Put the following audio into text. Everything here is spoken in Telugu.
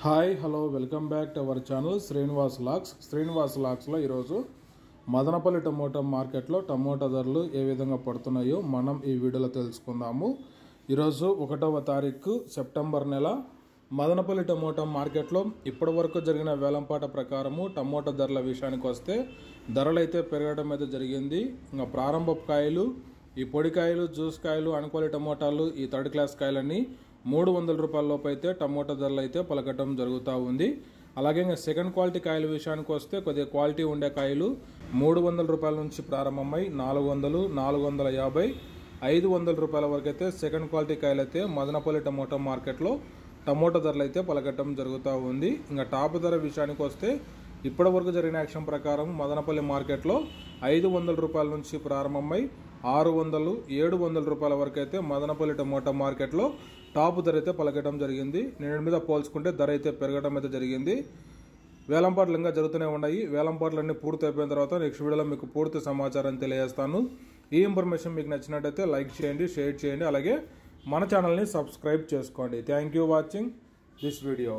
Hi hello welcome back to our channel Srinivas లాక్స్లో ఈరోజు మదనపల్లి టమోటా మార్కెట్లో టమోటా ధరలు ఏ విధంగా పడుతున్నాయో మనం ఈ వీడియోలో తెలుసుకుందాము. ఈరోజు 1వ తారీఖు సెప్టెంబర్ నెల మదనపల్లి టమోటా మార్కెట్లో ఇప్పటి వరకు జరిగిన వేలంపాట ప్రకారము టమోటా ధరల విషయానికి వస్తే ధరలు అయితే పెరగడం అయితే జరిగింది. ఇంకా ప్రారంభపు కాయలు, ఈ పొడికాయలు, జ్యూస్ కాయలు, అన్క్వాలిటీ టమోటాలు, ఈ థర్డ్ క్లాస్ కాయలన్నీ 300 రూపాయల లోపు అయితే టమోటా ధరలు అయితే పలకటం జరుగుతూ ఉంది. అలాగే ఇంకా సెకండ్ క్వాలిటీ కాయల విషయానికి వస్తే కొద్దిగా క్వాలిటీ ఉండే కాయలు 300 రూపాయల నుంచి ప్రారంభమై 400, 450, 500 రూపాయల వరకు అయితే సెకండ్ క్వాలిటీ కాయలు అయితే మదనపల్లి టమోటా మార్కెట్లో టమోటా ధరలు అయితే పలకటం జరుగుతూ ఉంది. ఇంకా టాప్ ధర విషయానికి వస్తే ఇప్పటి వరకు జరిగిన యాక్షన్ ప్రకారం మదనపల్లి మార్కెట్లో 500 రూపాయల నుంచి ప్రారంభమై 600, 700 రూపాయల వరకు అయితే మదనపల్లి టమోటా మార్కెట్లో టాప్ ధర అయితే పలకటం జరిగింది. నేను మీద పోల్చుకుంటే ధర అయితే పెరగడం అయితే జరిగింది. వేలంపాట్లు ఇంకా జరుగుతూనే ఉన్నాయి. వేలంపాట్లన్నీ పూర్తి అయిపోయిన తర్వాత నెక్స్ట్ వీడియోలో మీకు పూర్తి సమాచారం తెలియజేస్తాను. ఈ ఇన్ఫర్మేషన్ మీకు నచ్చినట్టయితే లైక్ చేయండి, షేర్ చేయండి, అలాగే మన ఛానల్ని సబ్స్క్రైబ్ చేసుకోండి. Thank you watching this video.